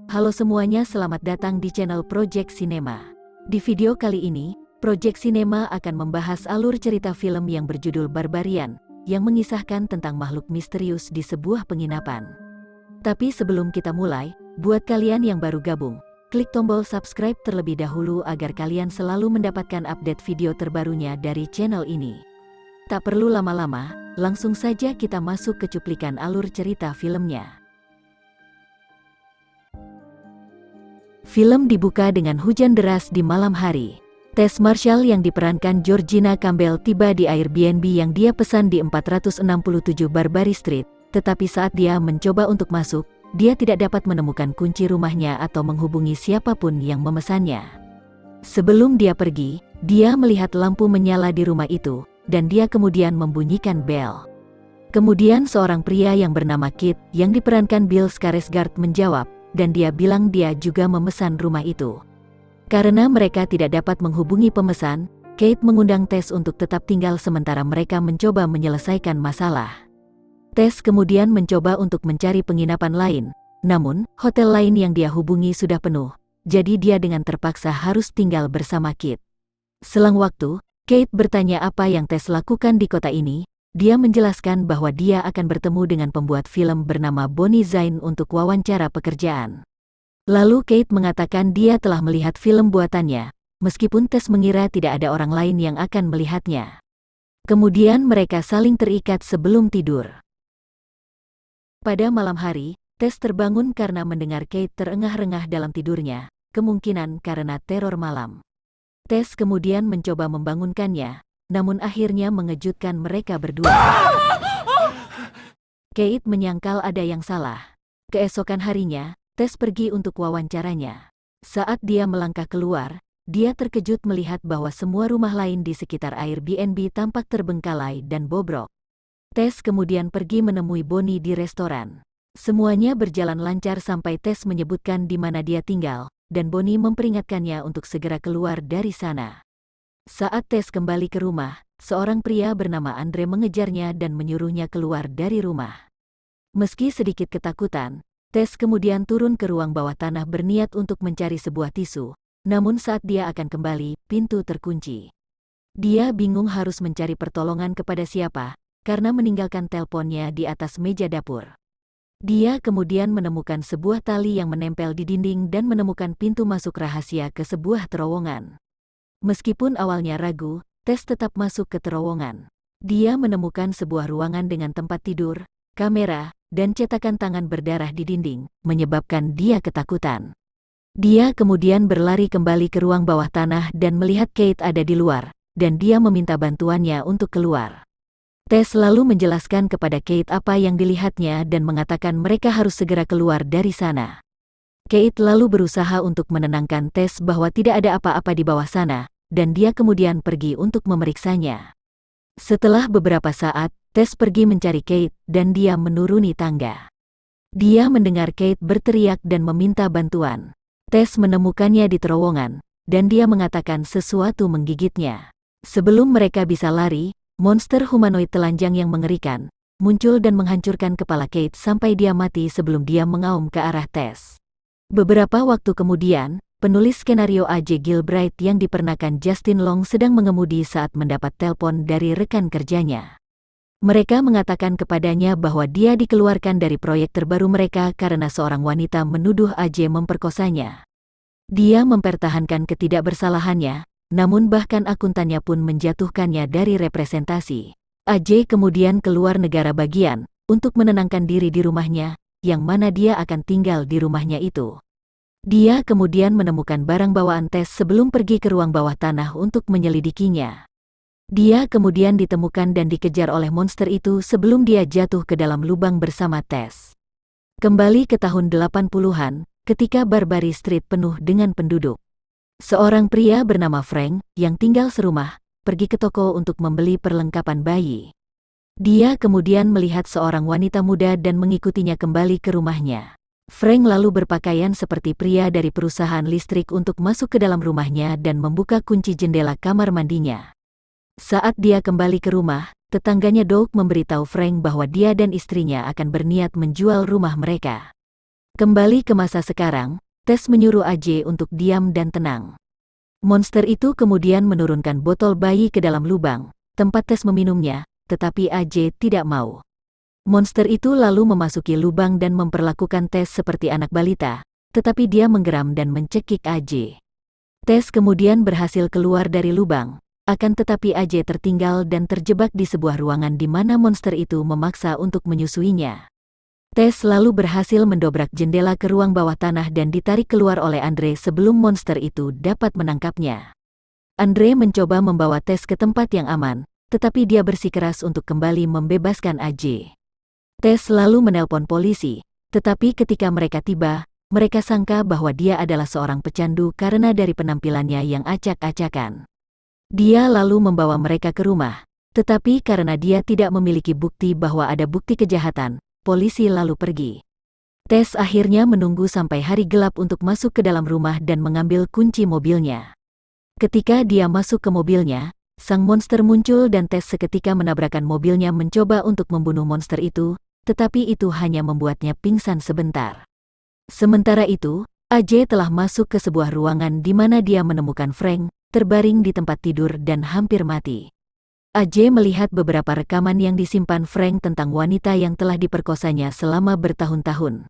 Halo semuanya, selamat datang di channel Project Cinema. Di video kali ini, Project Cinema akan membahas alur cerita film yang berjudul Barbarian, yang mengisahkan tentang makhluk misterius di sebuah penginapan. Tapi sebelum kita mulai, buat kalian yang baru gabung, klik tombol subscribe terlebih dahulu agar kalian selalu mendapatkan update video terbarunya dari channel ini. Tak perlu lama-lama, langsung saja kita masuk ke cuplikan alur cerita filmnya. Film dibuka dengan hujan deras di malam hari. Tess Marshall yang diperankan Georgina Campbell tiba di Airbnb yang dia pesan di 467 Barbary Street, tetapi saat dia mencoba untuk masuk, dia tidak dapat menemukan kunci rumahnya atau menghubungi siapapun yang memesannya. Sebelum dia pergi, dia melihat lampu menyala di rumah itu, dan dia kemudian membunyikan bel. Kemudian seorang pria yang bernama Kit, yang diperankan Bill Skarsgård menjawab, dan dia bilang dia juga memesan rumah itu. Karena mereka tidak dapat menghubungi pemesan, Kate mengundang Tess untuk tetap tinggal sementara mereka mencoba menyelesaikan masalah. Tess kemudian mencoba untuk mencari penginapan lain, namun hotel lain yang dia hubungi sudah penuh, jadi dia dengan terpaksa harus tinggal bersama Kate. Selang waktu, Kate bertanya apa yang Tess lakukan di kota ini. Dia menjelaskan bahwa dia akan bertemu dengan pembuat film bernama Bonnie Zain untuk wawancara pekerjaan. Lalu Kate mengatakan dia telah melihat film buatannya, meskipun Tess mengira tidak ada orang lain yang akan melihatnya. Kemudian mereka saling terikat sebelum tidur. Pada malam hari, Tess terbangun karena mendengar Kate terengah-rengah dalam tidurnya, kemungkinan karena teror malam. Tess kemudian mencoba membangunkannya, namun akhirnya mengejutkan mereka berdua. Kate menyangkal ada yang salah. Keesokan harinya, Tess pergi untuk wawancaranya. Saat dia melangkah keluar, dia terkejut melihat bahwa semua rumah lain di sekitar Airbnb tampak terbengkalai dan bobrok. Tess kemudian pergi menemui Bonnie di restoran. Semuanya berjalan lancar sampai Tess menyebutkan di mana dia tinggal, dan Bonnie memperingatkannya untuk segera keluar dari sana. Saat Tess kembali ke rumah, seorang pria bernama Andre mengejarnya dan menyuruhnya keluar dari rumah. Meski sedikit ketakutan, Tess kemudian turun ke ruang bawah tanah berniat untuk mencari sebuah tisu, namun saat dia akan kembali, pintu terkunci. Dia bingung harus mencari pertolongan kepada siapa, karena meninggalkan teleponnya di atas meja dapur. Dia kemudian menemukan sebuah tali yang menempel di dinding dan menemukan pintu masuk rahasia ke sebuah terowongan. Meskipun awalnya ragu, Tess tetap masuk ke terowongan. Dia menemukan sebuah ruangan dengan tempat tidur, kamera, dan cetakan tangan berdarah di dinding, menyebabkan dia ketakutan. Dia kemudian berlari kembali ke ruang bawah tanah dan melihat Kate ada di luar, dan dia meminta bantuannya untuk keluar. Tess lalu menjelaskan kepada Kate apa yang dilihatnya dan mengatakan mereka harus segera keluar dari sana. Kate lalu berusaha untuk menenangkan Tess bahwa tidak ada apa-apa di bawah sana, dan dia kemudian pergi untuk memeriksanya. Setelah beberapa saat, Tess pergi mencari Kate, dan dia menuruni tangga. Dia mendengar Kate berteriak dan meminta bantuan. Tess menemukannya di terowongan, dan dia mengatakan sesuatu menggigitnya. Sebelum mereka bisa lari, monster humanoid telanjang yang mengerikan muncul dan menghancurkan kepala Kate sampai dia mati sebelum dia mengaum ke arah Tess. Beberapa waktu kemudian, penulis skenario A.J. Gilbride yang diperankan Justin Long sedang mengemudi saat mendapat telepon dari rekan kerjanya. Mereka mengatakan kepadanya bahwa dia dikeluarkan dari proyek terbaru mereka karena seorang wanita menuduh A.J. memperkosanya. Dia mempertahankan ketidakbersalahannya, namun bahkan akuntannya pun menjatuhkannya dari representasi. A.J. kemudian keluar negara bagian untuk menenangkan diri di rumahnya, yang mana dia akan tinggal di rumahnya itu. Dia kemudian menemukan barang bawaan Tess sebelum pergi ke ruang bawah tanah untuk menyelidikinya. Dia kemudian ditemukan dan dikejar oleh monster itu sebelum dia jatuh ke dalam lubang bersama Tess. Kembali ke tahun 80-an, ketika Barbary Street penuh dengan penduduk. Seorang pria bernama Frank, yang tinggal serumah, pergi ke toko untuk membeli perlengkapan bayi. Dia kemudian melihat seorang wanita muda dan mengikutinya kembali ke rumahnya. Frank lalu berpakaian seperti pria dari perusahaan listrik untuk masuk ke dalam rumahnya dan membuka kunci jendela kamar mandinya. Saat dia kembali ke rumah, tetangganya Doug memberitahu Frank bahwa dia dan istrinya akan berniat menjual rumah mereka. Kembali ke masa sekarang, Tess menyuruh AJ untuk diam dan tenang. Monster itu kemudian menurunkan botol bayi ke dalam lubang, tempat Tess meminumnya, tetapi AJ tidak mau. Monster itu lalu memasuki lubang dan memperlakukan Tess seperti anak balita, tetapi dia menggeram dan mencekik AJ. Tess kemudian berhasil keluar dari lubang, akan tetapi AJ tertinggal dan terjebak di sebuah ruangan di mana monster itu memaksa untuk menyusuinya. Tess lalu berhasil mendobrak jendela ke ruang bawah tanah dan ditarik keluar oleh Andre sebelum monster itu dapat menangkapnya. Andre mencoba membawa Tess ke tempat yang aman, tetapi dia bersikeras untuk kembali membebaskan AJ. Tess lalu menelpon polisi, tetapi ketika mereka tiba, mereka sangka bahwa dia adalah seorang pecandu karena dari penampilannya yang acak-acakan. Dia lalu membawa mereka ke rumah, tetapi karena dia tidak memiliki bukti bahwa ada bukti kejahatan, polisi lalu pergi. Tess akhirnya menunggu sampai hari gelap untuk masuk ke dalam rumah dan mengambil kunci mobilnya. Ketika dia masuk ke mobilnya, sang monster muncul dan Tess seketika menabrakkan mobilnya mencoba untuk membunuh monster itu, tetapi itu hanya membuatnya pingsan sebentar. Sementara itu, AJ telah masuk ke sebuah ruangan di mana dia menemukan Frank, terbaring di tempat tidur dan hampir mati. AJ melihat beberapa rekaman yang disimpan Frank tentang wanita yang telah diperkosanya selama bertahun-tahun.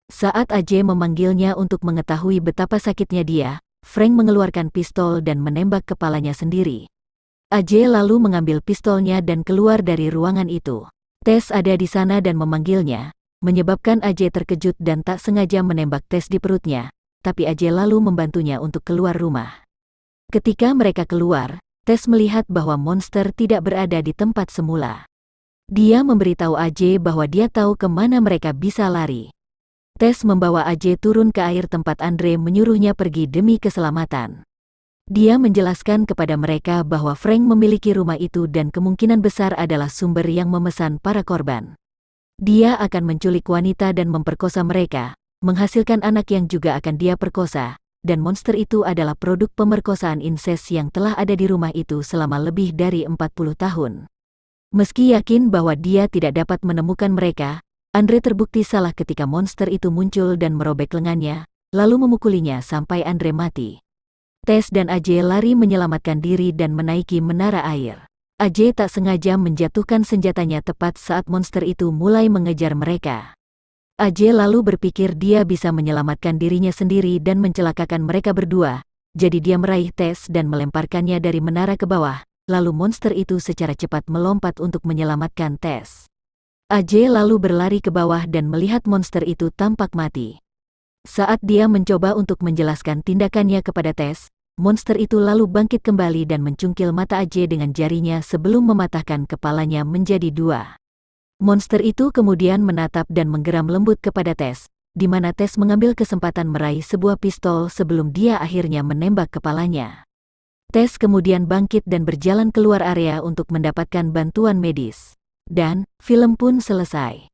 Saat AJ memanggilnya untuk mengetahui betapa sakitnya dia, Frank mengeluarkan pistol dan menembak kepalanya sendiri. AJ lalu mengambil pistolnya dan keluar dari ruangan itu. Tess ada di sana dan memanggilnya, menyebabkan AJ terkejut dan tak sengaja menembak Tess di perutnya, tapi AJ lalu membantunya untuk keluar rumah. Ketika mereka keluar, Tess melihat bahwa monster tidak berada di tempat semula. Dia memberitahu AJ bahwa dia tahu kemana mereka bisa lari. Tess membawa AJ turun ke air tempat Andre menyuruhnya pergi demi keselamatan. Dia menjelaskan kepada mereka bahwa Frank memiliki rumah itu dan kemungkinan besar adalah sumber yang memesan para korban. Dia akan menculik wanita dan memperkosa mereka, menghasilkan anak yang juga akan dia perkosa, dan monster itu adalah produk pemerkosaan inses yang telah ada di rumah itu selama lebih dari 40 tahun. Meski yakin bahwa dia tidak dapat menemukan mereka, Andre terbukti salah ketika monster itu muncul dan merobek lengannya, lalu memukulinya sampai Andre mati. Tess dan AJ lari menyelamatkan diri dan menaiki menara air. AJ tak sengaja menjatuhkan senjatanya tepat saat monster itu mulai mengejar mereka. AJ lalu berpikir dia bisa menyelamatkan dirinya sendiri dan mencelakakan mereka berdua, jadi dia meraih Tess dan melemparkannya dari menara ke bawah, lalu monster itu secara cepat melompat untuk menyelamatkan Tess. AJ lalu berlari ke bawah dan melihat monster itu tampak mati. Saat dia mencoba untuk menjelaskan tindakannya kepada Tess, monster itu lalu bangkit kembali dan mencungkil mata AJ dengan jarinya sebelum mematahkan kepalanya menjadi dua. Monster itu kemudian menatap dan menggeram lembut kepada Tess, di mana Tess mengambil kesempatan meraih sebuah pistol sebelum dia akhirnya menembak kepalanya. Tess kemudian bangkit dan berjalan keluar area untuk mendapatkan bantuan medis. Dan, film pun selesai.